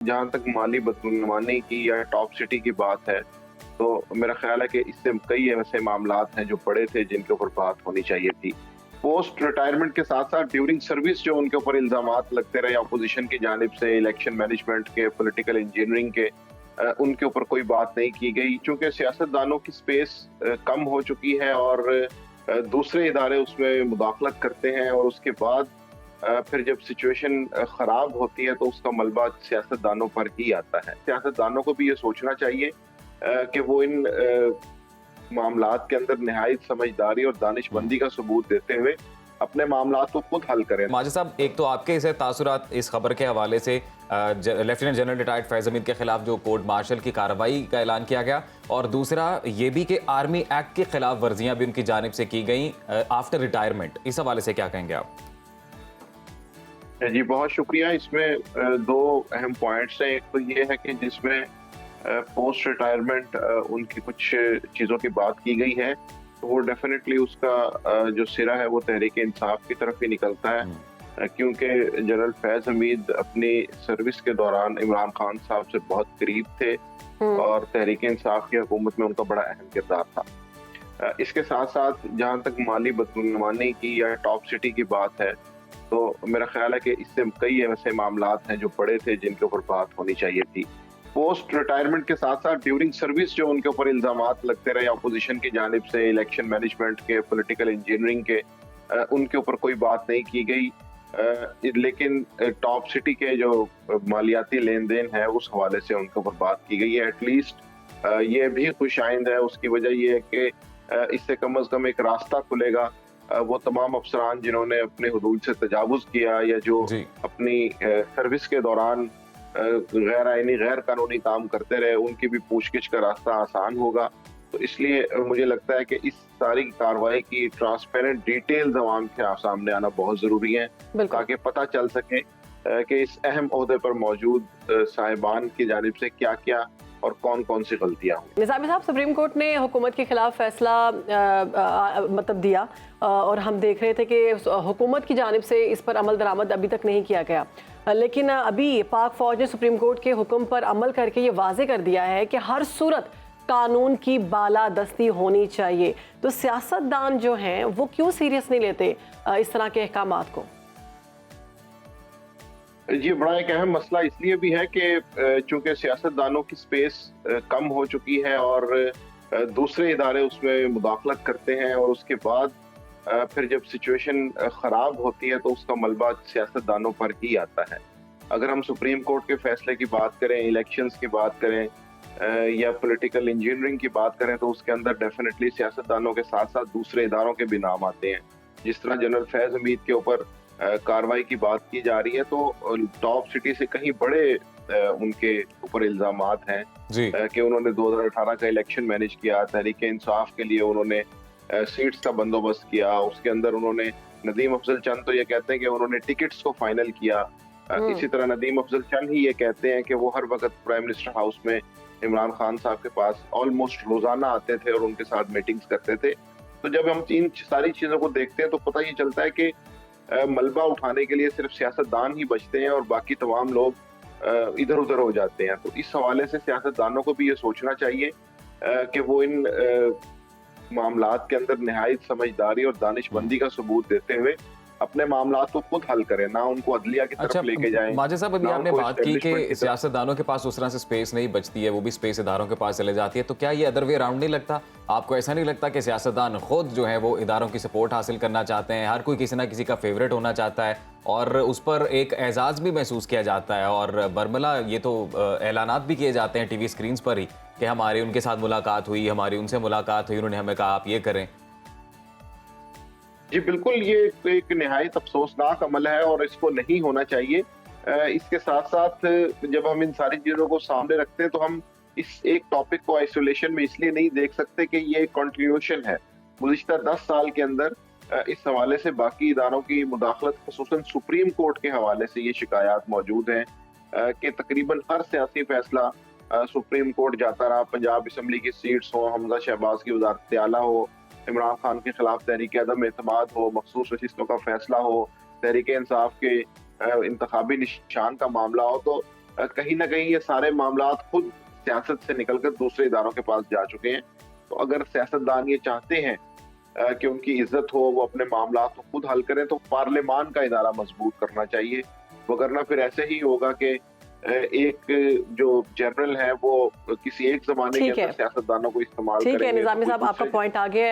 जहाँ तक माली बदगुमानी की या टॉप सिटी की बात है, तो मेरा ख़्याल है कि इससे कई ऐसे मामलात हैं जो बड़े थे जिनके ऊपर बात होनी चाहिए थी। पोस्ट रिटायरमेंट के साथ-साथ ड्यूरिंग सर्विस जो उनके ऊपर इल्ज़ामात लगते रहे अपोज़िशन की जानिब से, इलेक्शन मैनेजमेंट के, पॉलिटिकल इंजीनियरिंग के, उनके ऊपर कोई बात नहीं की गई। चूँकि सियासतदानों की स्पेस कम हो चुकी है और दूसरे इदारे उसमें मुदाखलत करते हैं और उसके बाद फिर जब सिचुएशन ख़राब होती है तो उसका मलबा सियासतदानों पर ही आता है। सियासतदानों को भी ये सोचना चाहिए कि वो इन मामलात के अंदर निहायत समझदारी और दानिशमंदी का सबूत देते हुए अपने मामलात को खुद हल करें। माजिद साहब, एक तो आपके इसे तासुरात इस खबर के हवाले से लेफ्टिनेंट जनरल रिटायर्ड फैज़ हमीद के खिलाफ जो कोर्ट मार्शल की कार्रवाई का ऐलान किया गया, और दूसरा ये भी कि आर्मी एक्ट की खिलाफ वर्जियां भी उनकी जानिब से की गई आफ्टर रिटायरमेंट। इस हवाले से क्या कहेंगे आप? जी, बहुत शुक्रिया। इसमें दो अहम पॉइंट्स हैं। एक तो ये है कि जिसमें पोस्ट रिटायरमेंट उनकी कुछ चीज़ों की बात की गई है, तो वो डेफिनेटली उसका जो सिरा है वो तहरीक इंसाफ की तरफ ही निकलता है। क्योंकि जनरल फैज़ हमीद अपनी सर्विस के दौरान इमरान खान साहब से बहुत करीब थे और तहरीक इंसाफ की हुकूमत में उनका बड़ा अहम किरदार था। इसके साथ-साथ जहाँ तक माली बदगुमानी की या टॉप सिटी की बात है, तो मेरा ख्याल है कि इससे कई ऐसे मामलात हैं जो बड़े थे जिनके ऊपर बात होनी चाहिए थी। पोस्ट रिटायरमेंट के साथ-साथ ड्यूरिंग सर्विस जो उनके ऊपर इल्ज़ामात लगते रहे अपोज़िशन की जानिब से, इलेक्शन मैनेजमेंट के, पॉलिटिकल इंजीनियरिंग के, उनके ऊपर कोई बात नहीं की गई। लेकिन टॉप सिटी के जो मालियाती लेन-देन है उस हवाले से उनके ऊपर बात की गई है। एटलीस्ट ये भी खुशाइंद है। उसकी वजह ये है कि इससे कम से कम एक रास्ता खुलेगा। वो तमाम अफसरान जिन्होंने अपने हुदूद से तजावुज़ किया या जो जी। अपनी सर्विस के दौरान गैर आईनी, गैर कानूनी काम करते रहे, उनकी भी पूछगिछ का रास्ता आसान होगा। तो इसलिए मुझे लगता है कि इस सारी कार्रवाई की ट्रांसपेरेंट डिटेल्स अवाम के सामने आना बहुत ज़रूरी है, ताकि पता चल सके कि इस अहम ओहदे पर मौजूद साहिबान की जानिब से क्या-क्या और कौन-कौन सी गलतियाँ हुई। निज़ामी साहब, सुप्रीम कोर्ट ने हुकूमत के खिलाफ फैसला मतलब दिया, और हम देख रहे थे कि हुकूमत की जानिब से इस पर अमल दरामद अभी तक नहीं किया गया। लेकिन अभी पाक फौज ने सुप्रीम कोर्ट के हुक्म पर अमल करके ये वाजे कर दिया है कि हर सूरत कानून की बालादस्ती होनी चाहिए। तो सियासतदान जो हैं वो क्यों सीरियस नहीं लेते इस तरह के अहकामात को? ये बड़ा एक अहम मसला इसलिए भी है कि चूंकि सियासतदानों की स्पेस कम हो चुकी है और दूसरे इदारे उसमें मुदाखलत करते हैं और उसके बाद फिर जब सिचुएशन ख़राब होती है तो उसका मलबा सियासतदानों पर ही आता है। अगर हम सुप्रीम कोर्ट के फैसले की बात करें, इलेक्शंस की बात करें या पॉलिटिकल इंजीनियरिंग की बात करें, तो उसके अंदर डेफिनेटली सियासतदानों के साथ साथ दूसरे इदारों के भी नाम आते हैं। जिस तरह जनरल फैज़ हमीद के ऊपर कार्रवाई की बात की जा रही है, तो टॉप सिटी से कहीं बड़े उनके ऊपर इल्जामात हैं कि उन्होंने 2018 का इलेक्शन मैनेज किया, तहरीक इंसाफ के लिए उन्होंने सीट्स का बंदोबस्त किया। उसके अंदर उन्होंने नदीम अफजल चंद तो ये कहते हैं कि उन्होंने टिकट्स को फाइनल किया। इसी तरह नदीम अफजल चंद ही ये कहते हैं कि वो हर वक्त प्राइम मिनिस्टर हाउस में इमरान खान साहब के पास ऑलमोस्ट रोजाना आते थे और उनके साथ मीटिंग्स करते थे। तो जब हम इन सारी चीजों को देखते हैं तो पता ये चलता है कि मलबा उठाने के लिए सिर्फ सियासतदान ही बचते हैं और बाकी तमाम लोग इधर उधर हो जाते हैं। तो इस हवाले से सियासतदानों को भी ये सोचना चाहिए कि वो इन मामलात के अंदर निहायत समझदारी और दानिशमंदी का सबूत देते हुए अपने मामलात को खुद हल करें, ना उनको अदलिया की तरफ लेके जाएं। माजिद साहब, अभी आपने बात की कि सियासतदानों के पास उस तरह से स्पेस नहीं बचती है, वो भी स्पेस इदारों के पास चले जाती है, तो क्या ये अदर वे राउंड नहीं लगता? आपको ऐसा नहीं लगता कि सियासतदान खुद जो है वो इदारों की सपोर्ट हासिल करना चाहते हैं, हर कोई किसी ना किसी का फेवरेट होना चाहता है और उस पर एक एजाज भी महसूस किया जाता है, और बरमला ये तो ऐलानात भी किए जाते हैं टीवी स्क्रीन पर ही कि हमारी उनके साथ मुलाकात हुई, हमारी उनसे मुलाकात हुई, उन्होंने हमें कहा आप ये करें? जी बिल्कुल, ये एक निहायत अफसोसनाक अमल है और इसको नहीं होना चाहिए। इसके साथ साथ जब हम इन सारी चीज़ों को सामने रखते हैं तो हम इस एक टॉपिक को आइसोलेशन में इसलिए नहीं देख सकते कि ये एक कंटिन्यूएशन है। गुज़िश्ता 10 साल के अंदर इस हवाले से बाकी इदारों की मुदाखलत, खुसूसन सुप्रीम कोर्ट के हवाले से ये शिकायत मौजूद हैं कि तकरीबन हर सियासी फैसला सुप्रीम कोर्ट जाता रहा। पंजाब असम्बली की सीट्स हो, हमजा शहबाज की वज़ारत आला हो, इमरान खान के खिलाफ तहरीक अदम एतमाद हो, मखसूस नशिस्तों का फैसला हो, तहरीक इंसाफ के इंतखाबी निशान का मामला हो, तो कहीं ना कहीं ये सारे मामला खुद सियासत से निकलकर दूसरे इदारों के पास जा चुके हैं। तो अगर सियासतदान ये चाहते हैं कि उनकी इज्जत हो, वो अपने मामला को खुद हल करें, तो पार्लियामान का इदारा मजबूत करना चाहिए। वगरना फिर ऐसे ही होगा कि एक जो जनरल है वो किसी एक जमाने के ठीक है। अंदर सियासतदानों को इस्तेमाल ठीक है करेंगे। निजामी तो साहब, आपका दूसरे पॉइंट आ गया है।